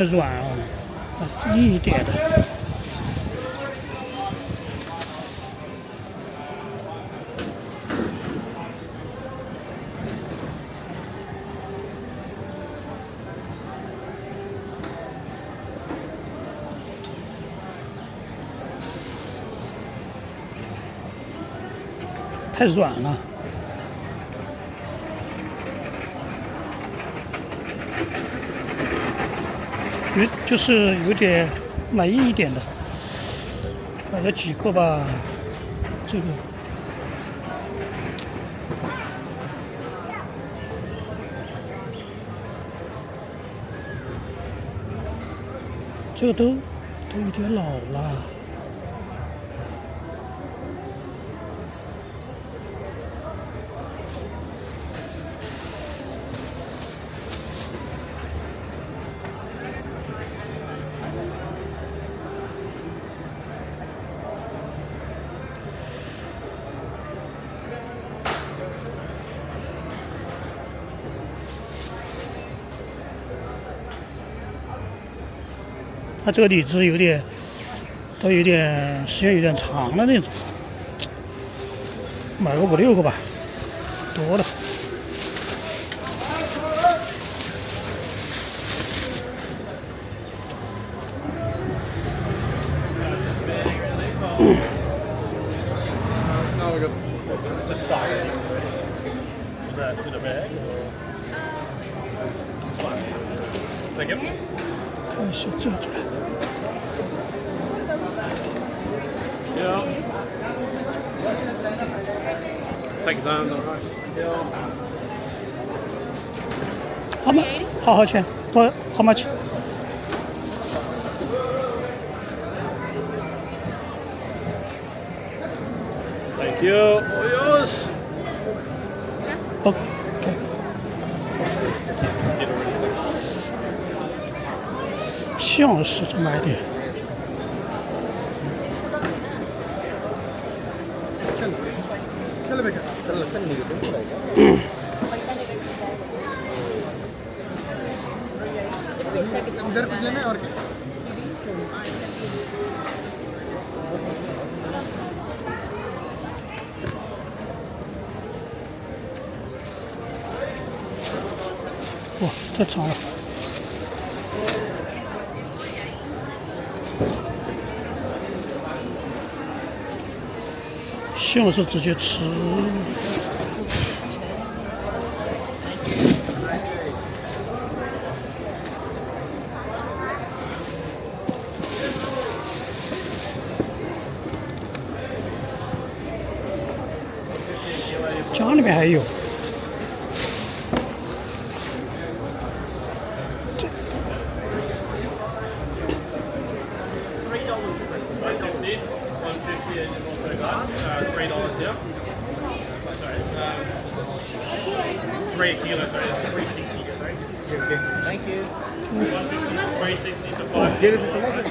软哦，硬一点的。太软了，就是有点买硬一点的，买了几个吧。这个都有点老了。它这个李子都有点时间有点长了那种，买个5、6个吧，多了。看小这出来。Yeah. Take your time, don't rush. How much? How much? How much? Thank you. All yours. OK。像是这买点。哇，太长了。西红柿直接吃。家里面还有。$3 kilo, sorry. 360, sorry. Okay, thank you. 360 so far. ¿Quieres el tomate?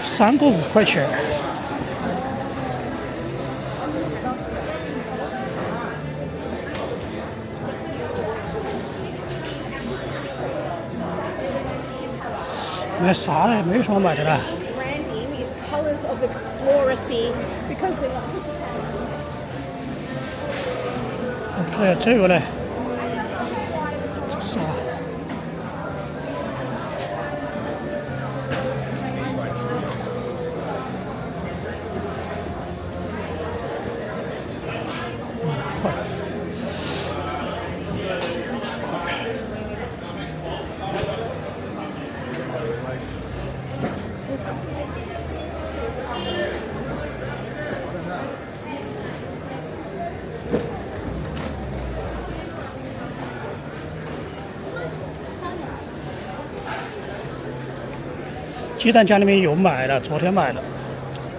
3个5块钱。买啥呢？没有什么买的了。Branding is colours of exploracy because they like. 还有这个嘞，这啥？鸡蛋家里面有买了，昨天买的，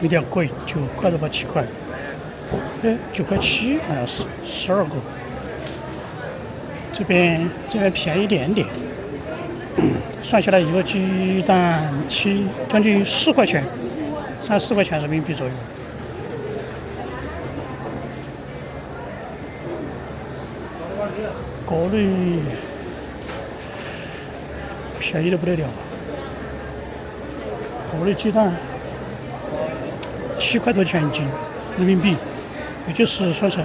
有点贵，9块多吧，7块。哎，9块7好像是12个。这边便宜一点点，算下来一个鸡蛋将近4块钱，3、4块钱人民币左右。国内便宜的不得了。国内鸡蛋7块多钱一斤人民币，也就是算成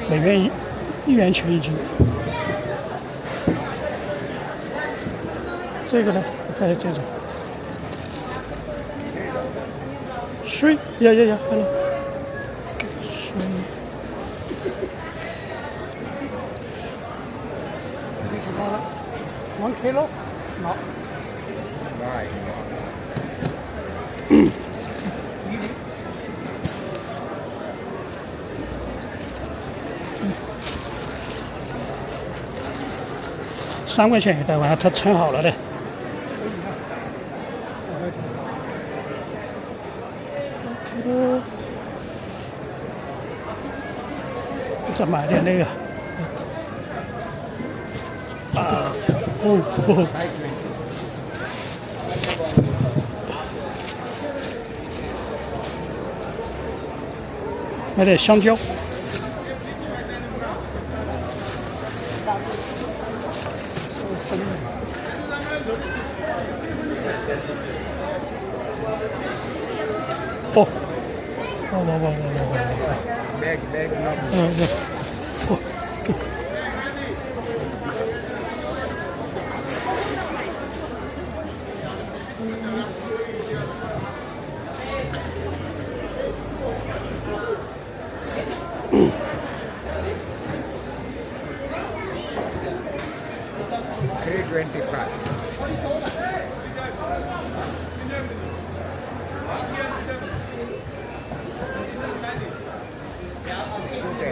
美元1元钱一斤。这个呢，我看这种。水呀，好了，水。This is not 1 kilo? No. Right. 3块钱一袋，完了它称好了的。再买点那个。买点香蕉。哦，Bag, no. 325. OK。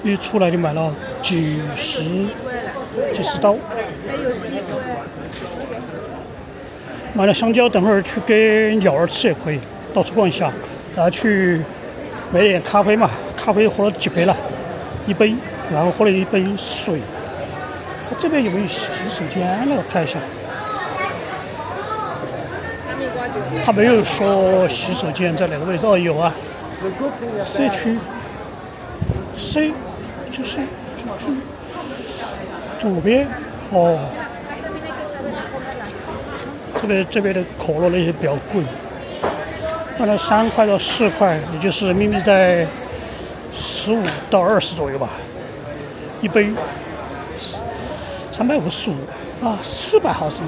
一出来就买了几十刀，还有西瓜。买了香蕉，等会儿去给鸟儿吃也可以。到处逛一下，然后去买点咖啡嘛，咖啡喝了几杯了，1杯，然后喝了1杯水。这边有没有洗手间呢？我看一下。他没有说洗手间在哪个位置。哦，有啊，C 区，C 就是左边。哦，这边的可乐那些比较贵，卖了3块到4块，也就是人民币在15到20左右吧，一杯355啊，400毫升。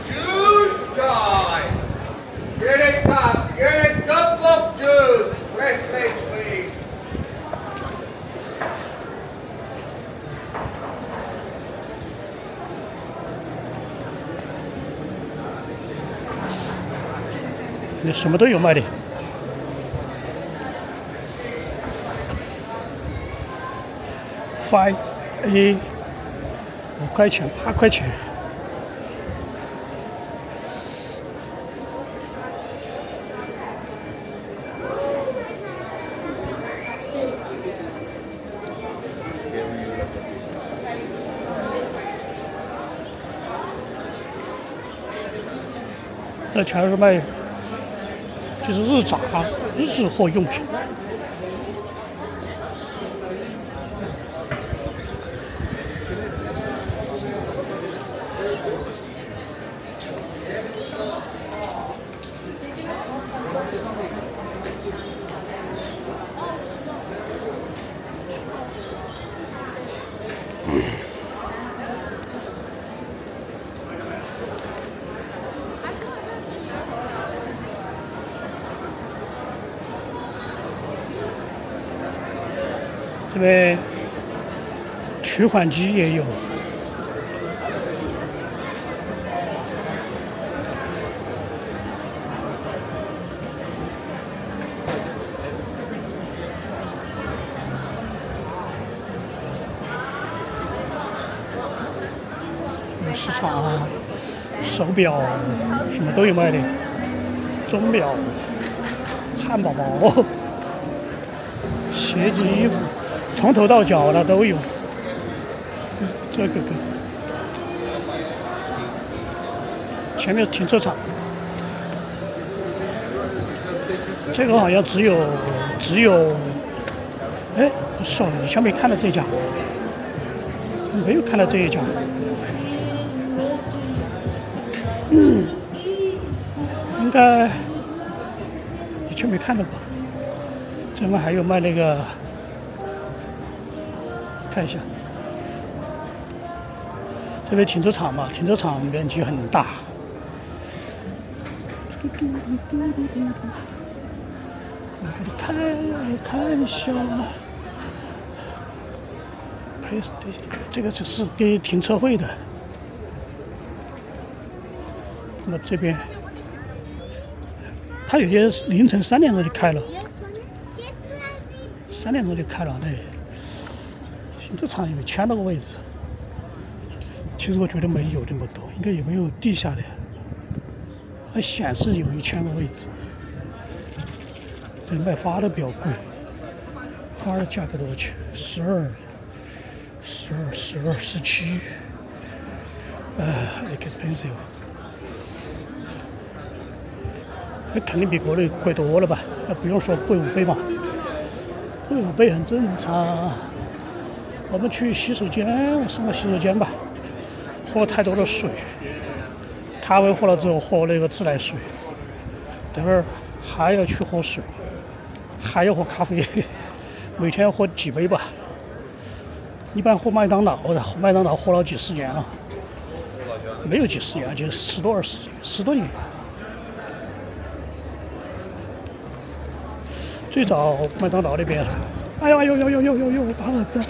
Juice time! Get a cup of juice. Fresh face, please. 你什么都有卖的。5 5块钱8块钱。那全是卖，就是日杂、日货用品。这边取款机也有。市场啊，手表什么都有卖的，钟表、汉堡包、鞋子、衣服，从头到脚的都有。这个前面是停车场，这个好像只有，哎，不是，以前没看到这家，没有看到这一家。应该以前没看到过。这边还有卖那个，看一下，这边停车场嘛，停车场面积很大。我给你看一下这个只是给停车位的。那么这边，它有些凌晨3点钟就开了，3点钟就开了。对，停车场有签到个位置。其实我觉得没有这么多，应该也没有地下的。它显示有1000个位置。这卖花的比较贵，花的价格多少钱？12、17，expensive。那肯定比国内贵多了吧？那不用说贵5倍嘛，贵5倍很正常。我们去洗手间，我上个洗手间吧，喝太多的水，咖啡喝了之后喝那个自来水，等会儿还要去喝水，还要喝咖啡，每天要喝几杯吧。一般喝麦当劳的，麦当劳喝了几十年了，没有几十年，就10多20年，10多年。最早麦当劳那边，哎呦，把我这，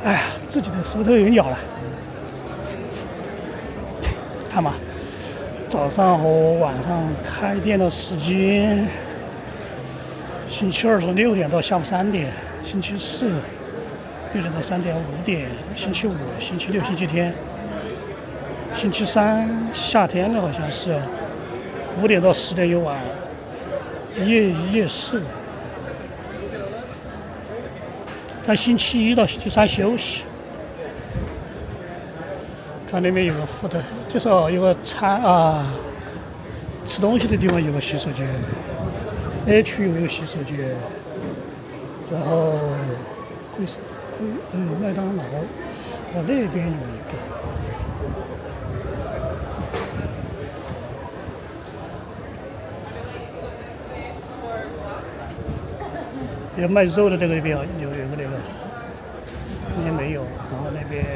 哎呀，自己的手都有点咬了。看嘛，早上和晚上开店的时间，星期2是6点到下午3点，星期46点到3点5点，星期5、星期6、星期天，星期3夏天的好像是5点到10点有晚。夜市，在星期1到星期3休息。看那边有个副的，就是有个吃东西的地方有个洗手间 ，A 区有个洗手间，然后麦当劳，那边有一个。有卖肉的那个边有个那个，那边没有，然后那边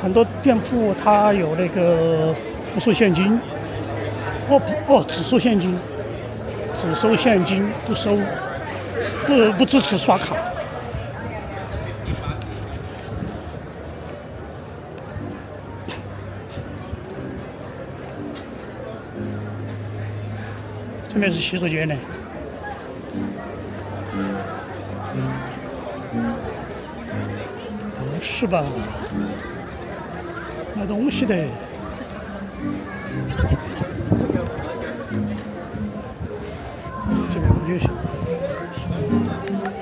很多店铺它有那个不收现金，只收现金，不收，不支持刷卡。这边是洗手间呢，不是吧？卖东西的。